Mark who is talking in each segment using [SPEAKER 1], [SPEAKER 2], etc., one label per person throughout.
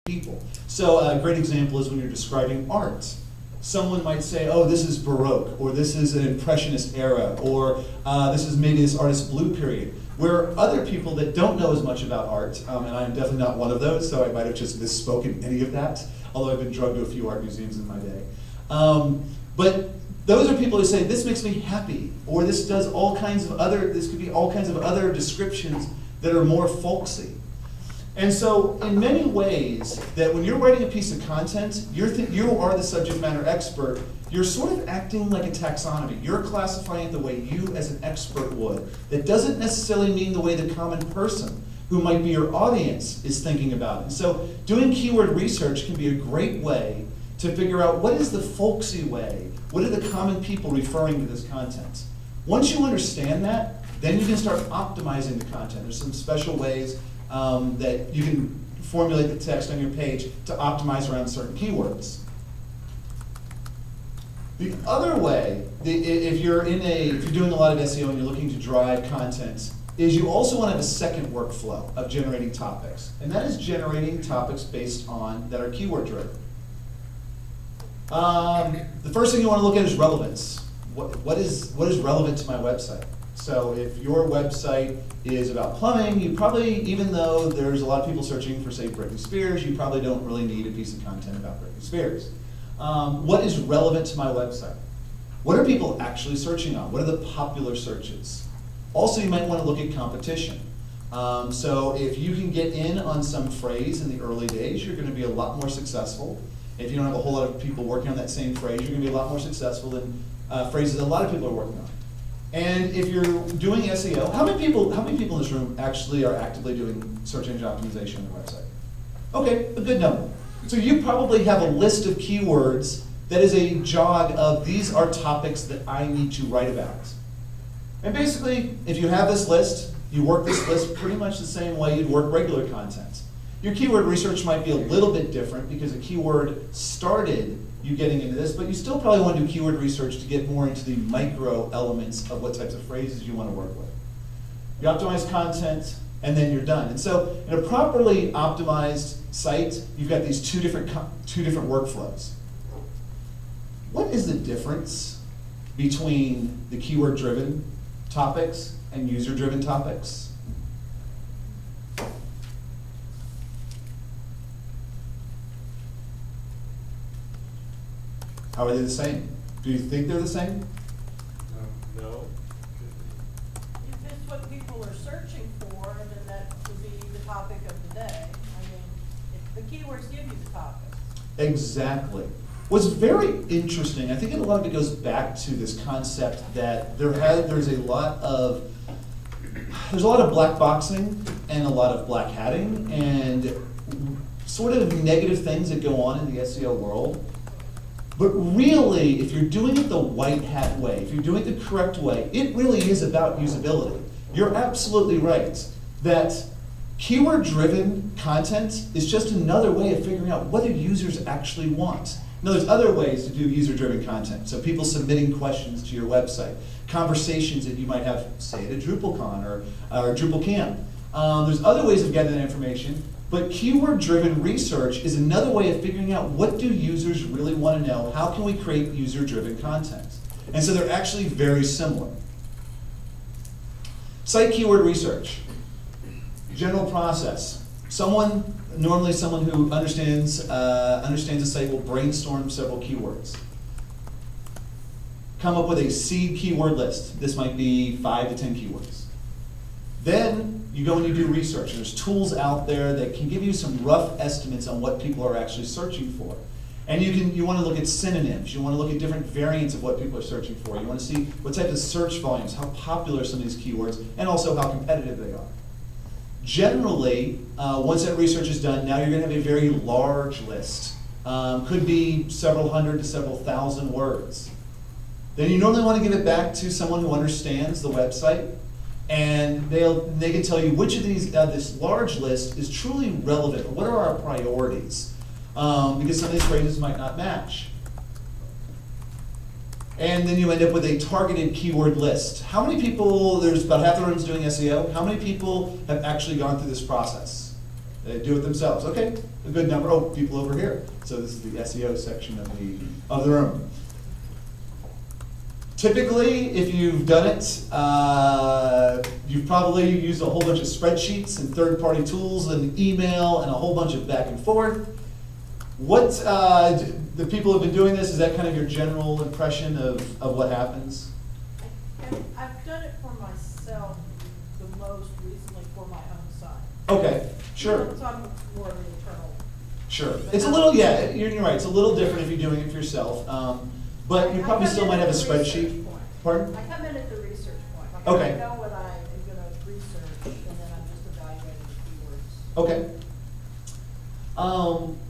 [SPEAKER 1] people. So a great example is when you're describing art. Someone might say, oh, this is Baroque, or this is an Impressionist era, or this is maybe this artist's blue period. Where other people that don't know as much about art, and I'm definitely not one of those, so I might have just misspoken any of that, although I've been drugged to a few art museums in my day. But those are people who say, this makes me happy, or this does all kinds of other, this could be all kinds of other descriptions that are more folksy. And so, in many ways, that when you're writing a piece of content, you are the subject matter expert, you're sort of acting like a taxonomy. You're classifying it the way you as an expert would. That doesn't necessarily mean the way the common person, who might be your audience, is thinking about it. And so, doing keyword research can be a great way to figure out what is the folksy way, what are the common people referring to this content. Once you understand that, then you can start optimizing the content. There's some special ways that you can formulate the text on your page to optimize around certain keywords. The other way, if you're doing a lot of SEO and you're looking to drive content, is you also want to have a second workflow of generating topics. And that is generating topics based on, that are keyword driven. The first thing you want to look at is relevance. What is relevant to my website? So if your website is about plumbing, you probably, even though there's a lot of people searching for, say, Britney Spears, you probably don't really need a piece of content about Britney Spears. What is relevant to my website? What are people actually searching on? What are the popular searches? Also, you might want to look at competition. So if you can get in on some phrase in the early days, you're going to be a lot more successful. If you don't have a whole lot of people working on that same phrase, you're going to be a lot more successful than phrases that a lot of people are working on. And if you're doing SEO, how many people in this room actually are actively doing search engine optimization on their website? Okay, a good number. So you probably have a list of keywords that is a jog of, these are topics that I need to write about. And basically, if you have this list, you work this list pretty much the same way you'd work regular content. Your keyword research might be a little bit different because a keyword started you getting into this, but you still probably want to do keyword research to get more into the micro elements of what types of phrases you want to work with. You optimize content, and then you're done. And so, in a properly optimized site, you've got these two different workflows. What is the difference between the keyword-driven topics and user-driven topics? How are they the same? Do you think they're the same?
[SPEAKER 2] No.
[SPEAKER 3] If it's what people are searching for, then that would be the topic of the day. I mean, if the keywords give you the topic. Exactly.
[SPEAKER 1] What's very interesting, I think a lot of it goes back to this concept that there's a lot of black boxing and a lot of black hatting and sort of negative things that go on in the SEO world. But really, if you're doing it the white hat way, if you're doing it the correct way, it really is about usability. You're absolutely right that keyword-driven content is just another way of figuring out what do users actually want. Now, there's other ways to do user-driven content. So people submitting questions to your website, conversations that you might have, say, at a Drupalcon or Drupalcamp. There's other ways of getting that information. But keyword-driven research is another way of figuring out what do users really want to know, how can we create user-driven content? And so they're actually very similar. Site keyword research, general process. Normally someone who understands a site will brainstorm several keywords. Come up with a seed keyword list. This might be 5 to 10 keywords. Then you go and you do research. There's tools out there that can give you some rough estimates on what people are actually searching for. And you want to look at synonyms. You want to look at different variants of what people are searching for. You want to see what type of search volumes, how popular some of these keywords, and also how competitive they are. Generally, once that research is done, now you're going to have a very large list. Could be several hundred to several thousand words. Then you normally want to give it back to someone who understands the website, and they can tell you which of these, this large list is truly relevant. What are our priorities? Because some of these phrases might not match. And then you end up with a targeted keyword list. How many people, there's about half the room's doing SEO, how many people have actually gone through this process? They do it themselves. Okay, a good number. Oh, people over here. So this is the SEO section of the room. Typically, if you've done it, you've probably used a whole bunch of spreadsheets and third-party tools and email and a whole bunch of back and forth. What, the people who have been doing this, is that kind of your general impression of what happens?
[SPEAKER 3] I've done it for myself the most recently for my own site.
[SPEAKER 1] Okay, sure.
[SPEAKER 3] So I'm more of an internal.
[SPEAKER 1] Sure. It's a little, yeah, you're right. It's a little different if you're doing it for yourself. But you probably still might have a spreadsheet. Pardon?
[SPEAKER 3] I come in at the research point. Like,
[SPEAKER 1] Okay.
[SPEAKER 3] I know what I am going to research, and then I'm just evaluating the keywords.
[SPEAKER 1] Okay.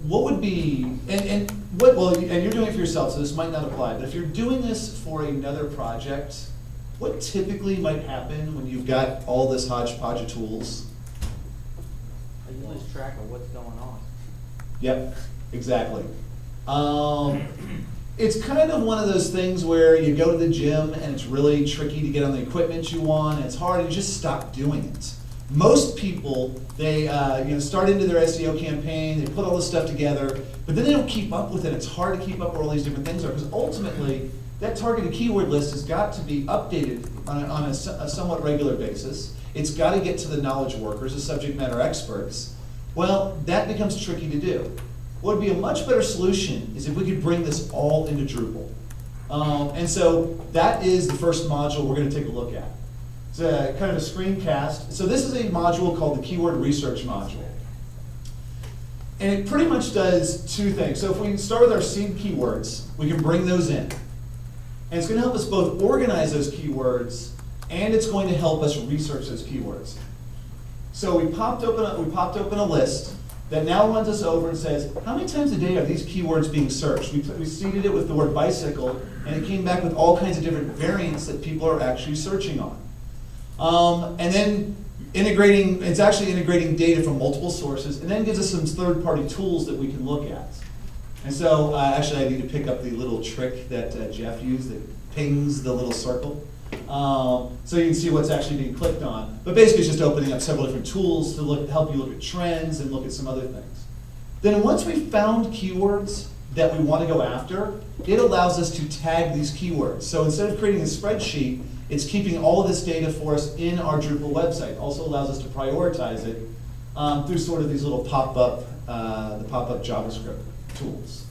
[SPEAKER 1] What would be, and what, well, and you're doing it for yourself, so this might not apply, but if you're doing this for another project, what typically might happen when you've got all this hodgepodge of tools?
[SPEAKER 4] You lose track of what's going on.
[SPEAKER 1] Yep, exactly. It's kind of one of those things where you go to the gym and it's really tricky to get on the equipment you want, and it's hard, and you just stop doing it. Most people, they start into their SEO campaign, they put all this stuff together, but then they don't keep up with it. It's hard to keep up where all these different things are, because ultimately, that targeted keyword list has got to be updated on a somewhat regular basis. It's got to get to the knowledge workers, the subject matter experts. Well, that becomes tricky to do. What would be a much better solution is if we could bring this all into Drupal. And so that is the first module we're going to take a look at. It's a kind of a screencast. So this is a module called the Keyword Research module. And it pretty much does two things. So if we start with our seed keywords, we can bring those in. And it's going to help us both organize those keywords, and it's going to help us research those keywords. So we popped open a list that now runs us over and says, how many times a day are these keywords being searched? We seeded it with the word bicycle, and it came back with all kinds of different variants that people are actually searching on. And then it's actually integrating data from multiple sources, and then gives us some third-party tools that we can look at. And so, actually, I need to pick up the little trick that Jeff used that pings the little circle. So you can see what's actually being clicked on. But basically, it's just opening up several different tools to help you look at trends and look at some other things. Then once we've found keywords that we want to go after, it allows us to tag these keywords. So instead of creating a spreadsheet, it's keeping all of this data for us in our Drupal website. It also allows us to prioritize it through sort of these little pop-up, the pop-up JavaScript tools.